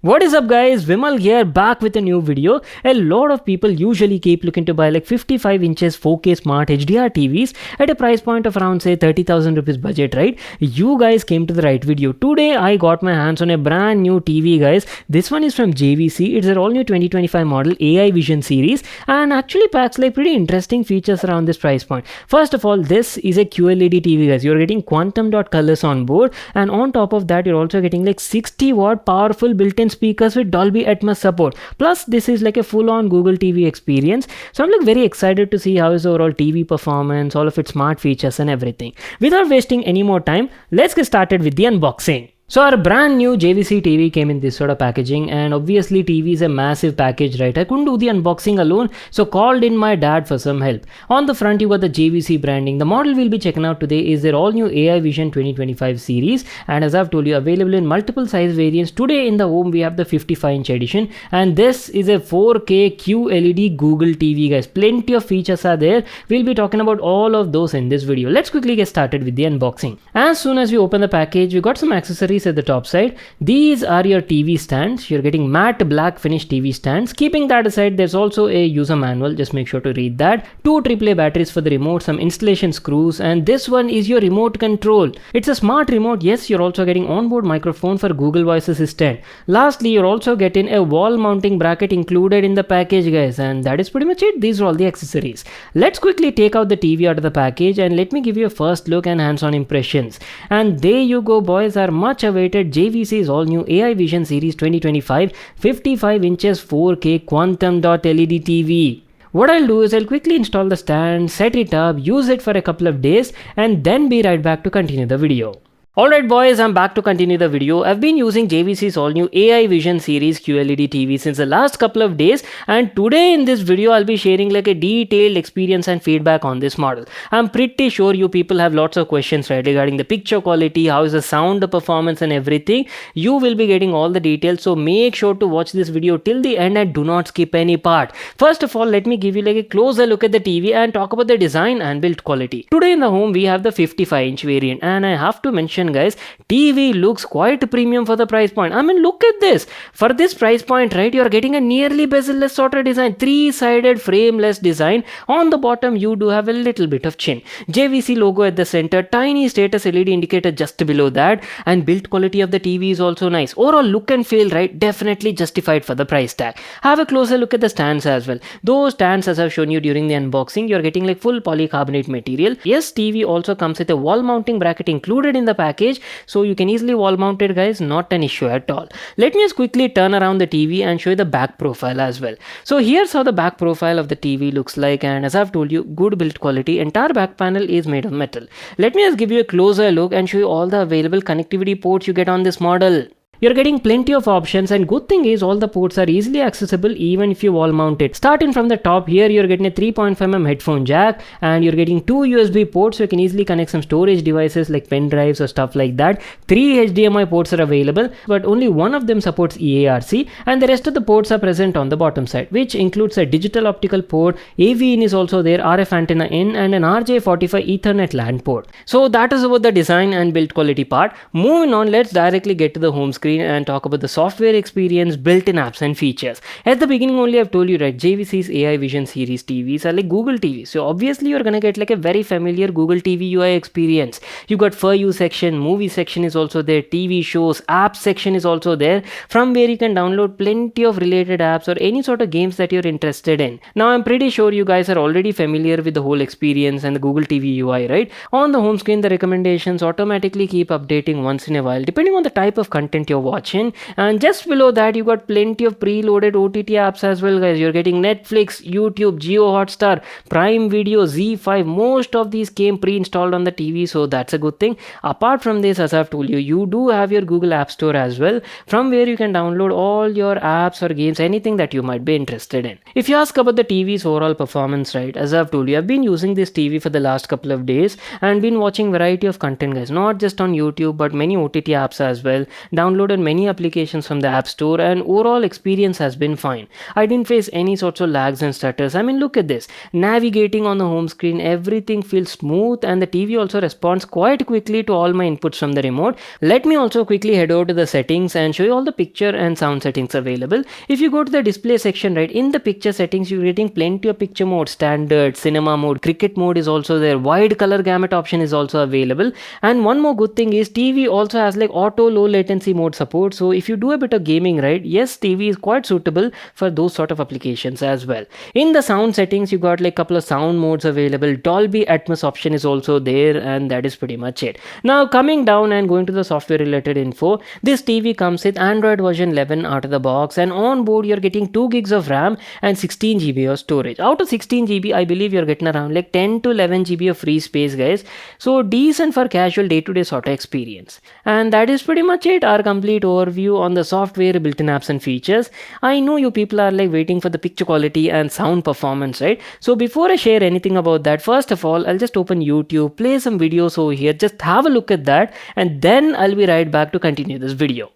What is up guys, Vimal here, back with a new video. A lot of people usually keep looking to buy like 55 inches 4K smart HDR TVs at a price point of around say 30,000 rupees budget, right? You guys came to the right video. Today I got my hands on a brand new TV guys. This one is from JVC. It's an all new 2025 model AI Vision series and actually packs like pretty interesting features around this price point. First of all, this is a QLED TV guys. You're getting quantum dot colors on board, and on top of that you're also getting like 60-watt powerful built-in speakers with Dolby Atmos support. Plus this is like a full-on Google TV experience. So I'm like very excited to see how is the overall TV performance, all of its smart features and everything. Without wasting any more time, let's get started with the unboxing. So our brand new JVC TV came in this sort of packaging, and obviously TV is a massive package, right? I couldn't do the unboxing alone, so called in my dad for some help. On the front you got the JVC branding. The model we'll be checking out today is their all new AI Vision 2025 series, and as I've told you, available in multiple size variants. Today in the home we have the 55-inch edition, and this is a 4K QLED Google TV guys. Plenty of features are there. We'll be talking about all of those in this video. Let's quickly get started with the unboxing. As soon as we open the package, we got some accessories at the top side. These are your TV stands. You're getting matte black finish TV stands. Keeping that aside, there's also a user manual. Just make sure to read that. 2 AAA batteries for the remote, some installation screws, and this one is your remote control. It's a smart remote. Yes, you're also getting onboard microphone for Google Voice Assistant. Lastly, you're also getting a wall mounting bracket included in the package guys, and that is pretty much it. These are all the accessories. Let's quickly take out the TV out of the package and let me give you a first look and hands-on impressions. And there you go boys, our much awaited JVC's all new AI Vision Series 2025 55 inches 4K quantum dot LED TV. What I'll do is I'll quickly install the stand, set it up, use it for a couple of days, and then be right back to continue the video. Alright boys, I'm back to continue the video. I've been using JVC's all new AI Vision series QLED TV since the last couple of days, and today in this video I'll be sharing like a detailed experience and feedback on this model. I'm pretty sure you people have lots of questions right regarding the picture quality, how is the sound, the performance and everything. You will be getting all the details, so make sure to watch this video till the end and do not skip any part. First of all, let me give you like a closer look at the TV and talk about the design and build quality. Today in the home we have the 55-inch variant, and I have to mention guys, TV looks quite premium for the price point. I mean, look at this. For this price point, right, you're getting a nearly bezel-less sort of design, 3-sided frameless design. On the bottom you do have a little bit of chin, JVC logo at the center, tiny status LED indicator just below that, and build quality of the TV is also nice. Overall look and feel, right, definitely justified for the price tag. Have a closer look at the stands as well. Those stands, as I've shown you during the unboxing, you're getting like full polycarbonate material. Yes, TV also comes with a wall mounting bracket included in the package, so you can easily wall mount it guys, not an issue at all. Let me just quickly turn around the TV and show you the back profile as well. So here's how the back profile of the TV looks like, and as I've told you, good build quality. Entire back panel is made of metal. Let me just give you a closer look and show you all the available connectivity ports you get on this model. You're getting plenty of options, and good thing is all the ports are easily accessible even if you wall mount it. Starting from the top here, you're getting a 3.5mm headphone jack, and you're getting 2 USB ports, so you can easily connect some storage devices like pen drives or stuff like that. 3 HDMI ports are available, but only one of them supports EARC, and the rest of the ports are present on the bottom side, which includes a digital optical port, AV in is also there, RF antenna in, and an RJ45 Ethernet LAN port. So that is about the design and build quality part. Moving on, let's directly get to the home screen and talk about the software experience, built-in apps and features. At the beginning only I've told you, right, JVC's AI Vision series TVs are like Google TV, so obviously you're gonna get like a very familiar Google TV UI experience. You got For You section, movie section is also there, TV shows, apps section is also there, from where you can download plenty of related apps or any sort of games that you're interested in. Now I'm pretty sure you guys are already familiar with the whole experience and the Google TV UI, right? On the home screen the recommendations automatically keep updating once in a while depending on the type of content you're watching, and just below that you got plenty of preloaded OTT apps as well guys. You're getting Netflix, YouTube, Jio Hotstar, Prime Video, Z5. Most of these came pre-installed on the TV, so that's a good thing. Apart from this, as I've told you, you do have your Google App Store as well, from where you can download all your apps or games, anything that you might be interested in. If you ask about the TV's overall performance, right, as I've told you, I've been using this TV for the last couple of days and been watching variety of content guys, not just on YouTube but many OTT apps as well, downloading downloaded many applications from the App Store and overall experience has been fine. I didn't face any sorts of lags and stutters. I mean, look at this. Navigating on the home screen, everything feels smooth and the TV also responds quite quickly to all my inputs from the remote. Let me also quickly head over to the settings and show you all the picture and sound settings available. If you go to the display section, right, in the picture settings, you're getting plenty of picture mode, standard, cinema mode, cricket mode is also there, wide color gamut option is also available. And one more good thing is TV also has like auto low latency mode support. So if you do a bit of gaming, right, yes, TV is quite suitable for those sort of applications as well. In the sound settings, you got like couple of sound modes available. Dolby Atmos option is also there, and that is pretty much it. Now coming down and going to the software related info, this TV comes with Android version 11 out of the box, and on board you're getting 2 gigs of RAM and 16 GB of storage. Out of 16 GB, I believe you're getting around like 10 to 11 GB of free space, guys. So decent for casual day-to-day sort of experience. And that is pretty much it, our complete overview on the software, built-in apps and features. I know you people are like waiting for the picture quality and sound performance, right? So before I share anything about that, first of all, I'll just open YouTube, play some videos over here, just have a look at that, and then I'll be right back to continue this video.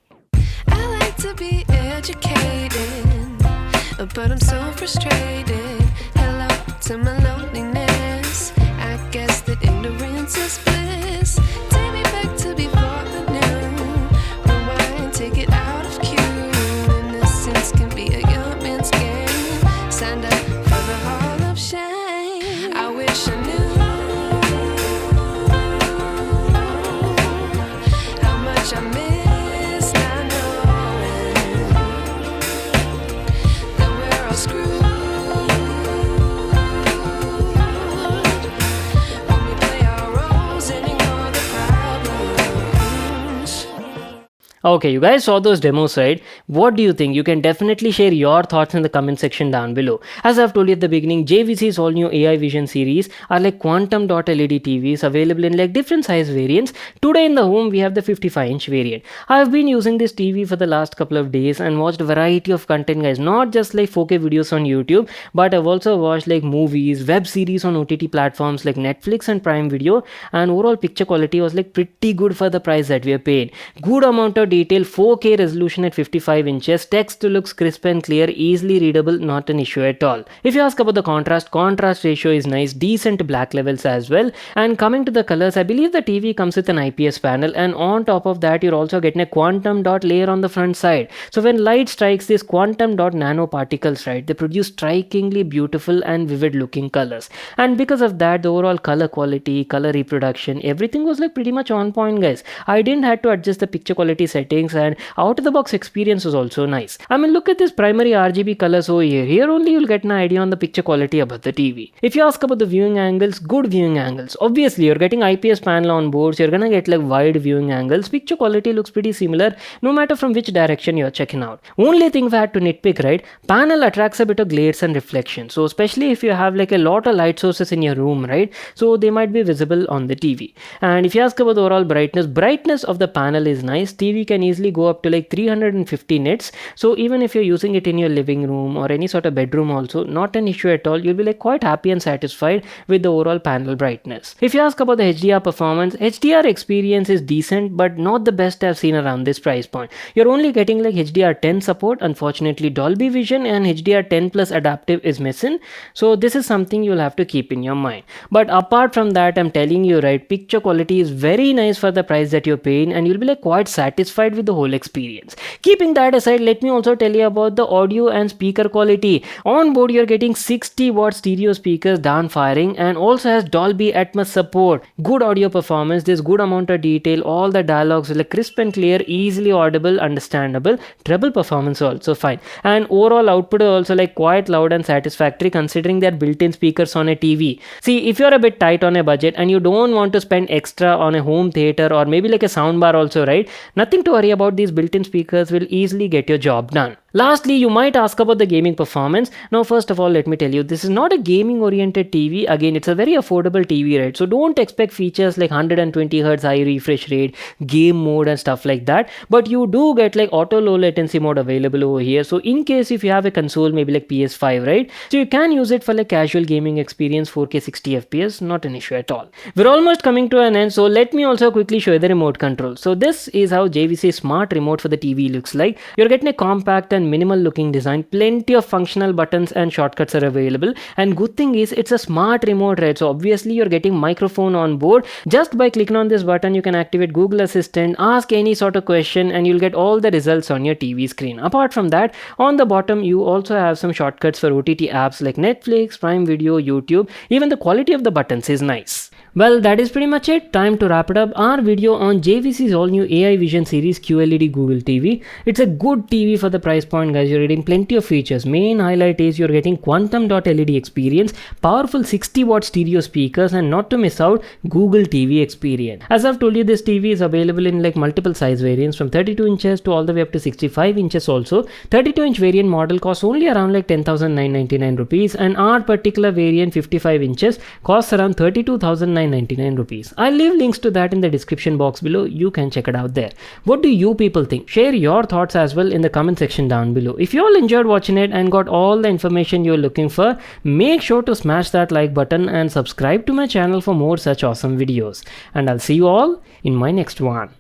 I like to be educated, but I'm so frustrated. Hello to my loneliness. I guess that ignorance is bliss. Take me back to before the new. Rewind, take it out of cue. Innocence can be a young man's game. Signed up for the hall of shame. I wish I knew how much I miss not knowing that we're all screwed when we play our roles and ignore the problems. Okay, you guys saw those demos, right? What do you think? You can definitely share your thoughts in the comment section down below. As I've told you at the beginning, JVC's all new AI Vision series are like quantum dot LED TVs available in like different size variants. Today in the home, we have the 55-inch variant. I've been using this TV for the last couple of days and watched a variety of content, guys. Not just like 4K videos on YouTube, but I've also watched like movies, web series on OTT platforms like Netflix and Prime Video, and overall picture quality was like pretty good for the price that we are paying. Good amount of detail, 4K resolution at 55 inches, text looks crisp and clear, easily readable, not an issue at all. If you ask about the contrast ratio is nice, decent black levels as well. And coming to the colors, I believe the TV comes with an IPS panel, and on top of that you're also getting a quantum dot layer on the front side. So when light strikes these quantum dot nanoparticles, right, they produce strikingly beautiful and vivid looking colors. And because of that, the overall color quality, color reproduction, everything was like pretty much on point, guys. I didn't have to adjust the picture quality settings, and out of the box experience was also nice. I mean, look at this primary RGB colors over here. Here only you'll get an idea on the picture quality about the TV. If you ask about the viewing angles, good viewing angles. Obviously, you're getting IPS panel on board, so you're gonna get like wide viewing angles. Picture quality looks pretty similar, no matter from which direction you're checking out. Only thing if I had to nitpick, right, panel attracts a bit of glares and reflection. So especially if you have like a lot of light sources in your room, right, so they might be visible on the TV. And if you ask about the overall brightness of the panel is nice. TV can easily go up to like 350 nits. So even if you're using it in your living room or any sort of bedroom also, not an issue at all. You'll be like quite happy and satisfied with the overall panel brightness. If you ask about the HDR performance, HDR experience is decent, but not the best I've seen around this price point. You're only getting like HDR10 support. Unfortunately, Dolby Vision and HDR10 plus adaptive is missing. So this is something you'll have to keep in your mind. But apart from that, I'm telling you, right, picture quality is very nice for the price that you're paying, and you'll be like quite satisfied with the whole experience. Keeping that aside, let me also tell you about the audio and speaker quality. On board, you're getting 60-watt stereo speakers down firing, and also has Dolby Atmos support. Good audio performance, there's good amount of detail, all the dialogues are like crisp and clear, easily audible, understandable. Treble performance also fine, and overall output is also like quite loud and satisfactory considering they're built-in speakers on a TV. See, if you're a bit tight on a budget and you don't want to spend extra on a home theater or maybe like a soundbar also, right, nothing to worry about. These built-in speakers will easily get your job done. Lastly, you might ask about the gaming performance. Now, first of all, let me tell you, this is not a gaming oriented TV. Again, it's a very affordable TV, right? So don't expect features like 120 Hz high refresh rate, game mode and stuff like that. But you do get like auto low latency mode available over here. So in case if you have a console, maybe like PS5, right? So you can use it for like casual gaming experience, 4K 60 FPS, not an issue at all. We're almost coming to an end. So let me also quickly show you the remote control. So this is how JVC smart remote for the TV looks like. You're getting a compact and minimal looking design, plenty of functional buttons and shortcuts are available, and good thing is it's a smart remote, right? So obviously you're getting microphone on board. Just by clicking on this button you can activate Google Assistant, ask any sort of question, and you'll get all the results on your TV screen. Apart from that, on the bottom you also have some shortcuts for OTT apps like Netflix, Prime Video, YouTube. Even the quality of the buttons is nice. Well, that is pretty much it. Time to wrap it up. Our video on JVC's all new AI Vision series QLED Google TV. It's a good TV for the price point, guys. You're getting plenty of features. Main highlight is you're getting quantum dot LED experience, powerful 60-watt stereo speakers, and not to miss out, Google TV experience. As I've told you, this TV is available in like multiple size variants from 32 inches to all the way up to 65 inches also. 32-inch variant model costs only around like 10,999 rupees, and our particular variant 55 inches costs around 32,999 rupees. I'll leave links to that in the description box below. You can check it out there. What do you people think? Share your thoughts as well in the comment section down below. If you all enjoyed watching it and got all the information you're looking for, make sure to smash that like button and subscribe to my channel for more such awesome videos. And I'll see you all in my next one.